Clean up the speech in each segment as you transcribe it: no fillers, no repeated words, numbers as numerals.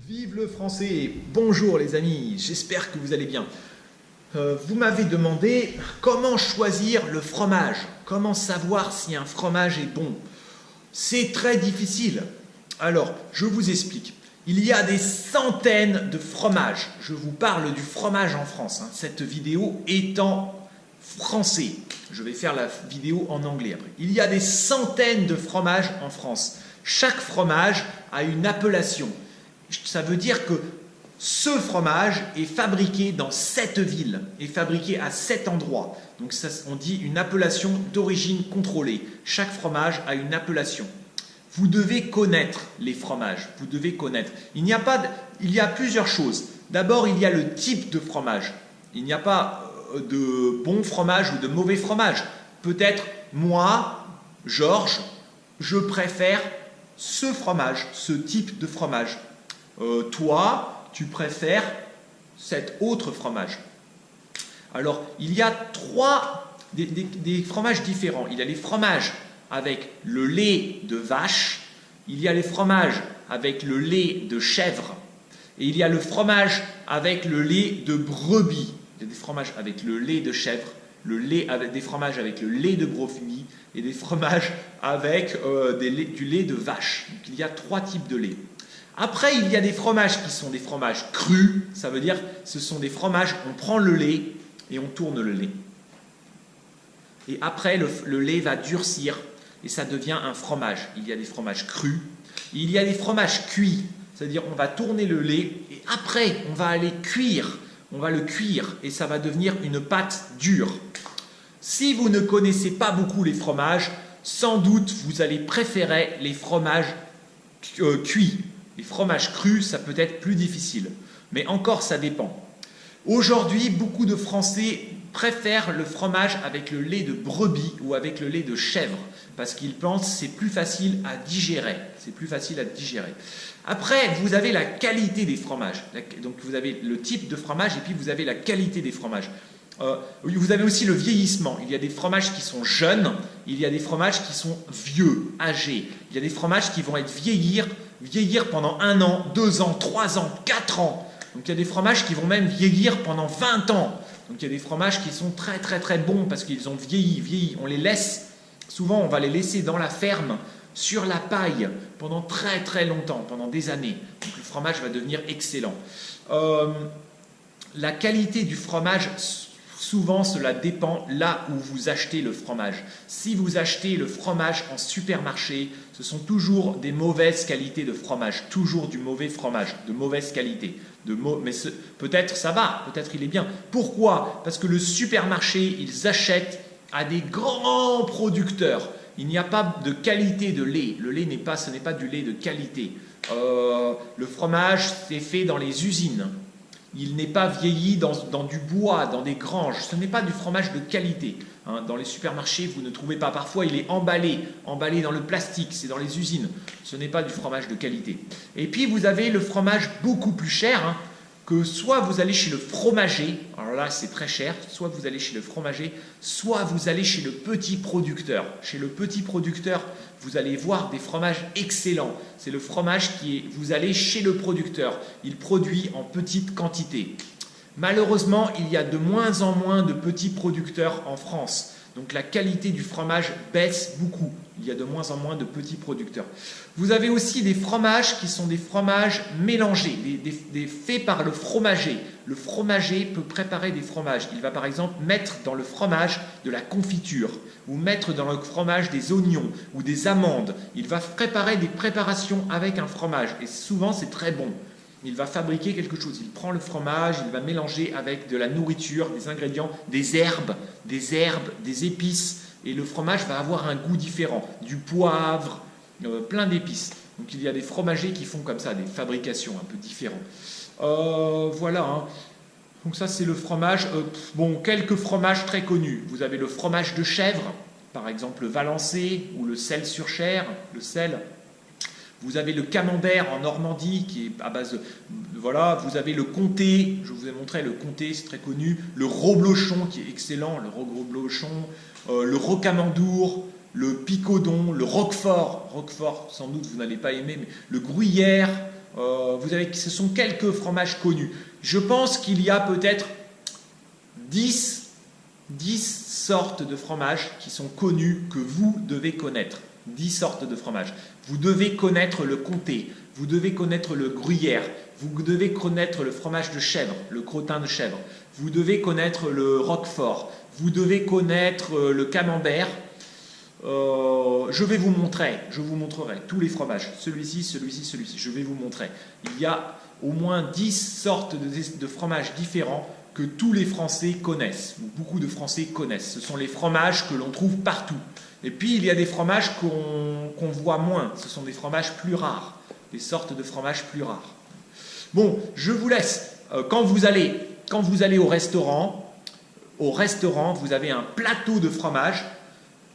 Vive le français! Bonjour les amis, j'espère que vous allez bien. Vous m'avez demandé comment choisir le fromage, comment savoir si un fromage est bon. C'est très difficile. Alors, je vous explique. Il y a des centaines de fromages. Je vous parle du fromage en France. Cette vidéo est en français. Je vais faire la vidéo en anglais après. Il y a des centaines de fromages en France. Chaque fromage a une appellation. Ça veut dire que ce fromage est fabriqué dans cette ville, est fabriqué à cet endroit. Donc ça, on dit une appellation d'origine contrôlée. Chaque fromage a une appellation. Vous devez connaître les fromages, vous devez connaître. Il y a plusieurs choses. D'abord, il y a le type de fromage. Il n'y a pas de bon fromage ou de mauvais fromage. Peut-être, moi, Georges, je préfère ce fromage, ce type de fromage. Toi, tu préfères cet autre fromage. Alors, il y a des fromages différents. Il y a les fromages avec le lait de vache, il y a les fromages avec le lait de chèvre, et il y a le fromage avec le lait de brebis. Il y a des fromages avec le lait de chèvre, des fromages avec le lait de brebis, et des fromages avec du lait de vache. Donc, il y a 3 types de lait. Après, il y a des fromages qui sont des fromages crus, ça veut dire ce sont des fromages, on prend le lait et on tourne le lait. Et après, le lait va durcir et ça devient un fromage. Il y a des fromages crus, il y a des fromages cuits, c'est-à-dire on va tourner le lait et après on va aller cuire, on va le cuire et ça va devenir une pâte dure. Si vous ne connaissez pas beaucoup les fromages, sans doute vous allez préférer les fromages cuits. Les fromages crus, ça peut être plus difficile. Mais encore, ça dépend. Aujourd'hui, beaucoup de Français préfèrent le fromage avec le lait de brebis ou avec le lait de chèvre parce qu'ils pensent que c'est plus facile à digérer. C'est plus facile à digérer. Après, vous avez la qualité des fromages. Donc, vous avez le type de fromage et puis vous avez la qualité des fromages. Vous avez aussi le vieillissement. Il y a des fromages qui sont jeunes, il y a des fromages qui sont vieux, âgés. Il y a des fromages qui vont être vieillir pendant 1 an, 2 ans, 3 ans, 4 ans. Donc il y a des fromages qui vont même vieillir pendant 20 ans. Donc il y a des fromages qui sont très très très bons parce qu'ils ont vieilli. On les laisse, souvent on va les laisser dans la ferme, sur la paille, pendant très très longtemps, pendant des années. Donc le fromage va devenir excellent. La qualité du fromage, souvent, cela dépend là où vous achetez le fromage. Si vous achetez le fromage en supermarché, ce sont toujours des mauvaises qualités de fromage, toujours du mauvais fromage, de mauvaise qualité. Mais peut-être ça va, peut-être il est bien. Pourquoi? Parce que le supermarché, ils achètent à des grands producteurs. Il n'y a pas de qualité de lait. Le lait ce n'est pas du lait de qualité. Le fromage, c'est fait dans les usines. Il n'est pas vieilli dans du bois, dans des granges. Ce n'est pas du fromage de qualité. Dans les supermarchés, vous ne trouvez pas. Parfois, il est emballé dans le plastique. C'est dans les usines. Ce n'est pas du fromage de qualité. Et puis, vous avez le fromage beaucoup plus cher, que soit vous allez chez le fromager, alors là, c'est très cher, soit vous allez chez le fromager, soit vous allez chez le petit producteur. Chez le petit producteur, vous allez voir des fromages excellents. C'est le fromage vous allez chez le producteur. Il produit en petite quantité. Malheureusement, il y a de moins en moins de petits producteurs en France. Donc la qualité du fromage baisse beaucoup. Il y a de moins en moins de petits producteurs. Vous avez aussi des fromages qui sont des fromages mélangés, des faits par le fromager. Le fromager peut préparer des fromages. Il va par exemple mettre dans le fromage de la confiture ou mettre dans le fromage des oignons ou des amandes. Il va préparer des préparations avec un fromage et souvent c'est très bon. Il va fabriquer quelque chose. Il prend le fromage, il va mélanger avec de la nourriture, des ingrédients, des herbes, des épices. Et le fromage va avoir un goût différent. Du poivre, plein d'épices. Donc il y a des fromagers qui font comme ça, des fabrications un peu différentes. Voilà. Donc ça c'est le fromage. Quelques fromages très connus. Vous avez le fromage de chèvre, par exemple le Valençay ou le sel sur chair, le sel. Vous avez le camembert en Normandie qui est à base de... Voilà, vous avez le comté, je vous ai montré le comté, c'est très connu. Le reblochon qui est excellent, le reblochon. Le rocamandour, le picodon, le roquefort. Roquefort, sans doute vous n'allez pas aimer, mais le gruyère, Ce sont quelques fromages connus. Je pense qu'il y a peut-être 10 sortes de fromages qui sont connus, que vous devez connaître. 10 sortes de fromages. Vous devez connaître le comté, vous devez connaître le gruyère, vous devez connaître le fromage de chèvre, le crottin de chèvre, vous devez connaître le roquefort, vous devez connaître le camembert. Je vous montrerai tous les fromages, celui-ci, celui-ci, celui-ci, je vais vous montrer. Il y a au moins 10 sortes de fromages différents que tous les Français connaissent, ou beaucoup de Français connaissent. Ce sont les fromages que l'on trouve partout. Et puis il y a des fromages qu'on voit moins, ce sont des fromages plus rares, des sortes de fromages plus rares. Bon, je vous laisse. Quand vous allez au restaurant, vous avez un plateau de fromage.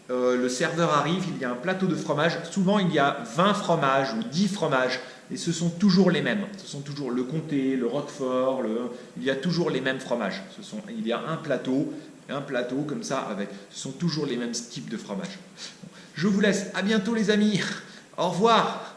Le serveur arrive, il y a un plateau de fromage. Souvent, il y a 20 fromages ou 10 fromages. Et ce sont toujours les mêmes. Ce sont toujours le comté, le roquefort. Il y a toujours les mêmes fromages. Il y a un plateau comme ça. Ce sont toujours les mêmes types de fromages. Je vous laisse. À bientôt, les amis. Au revoir.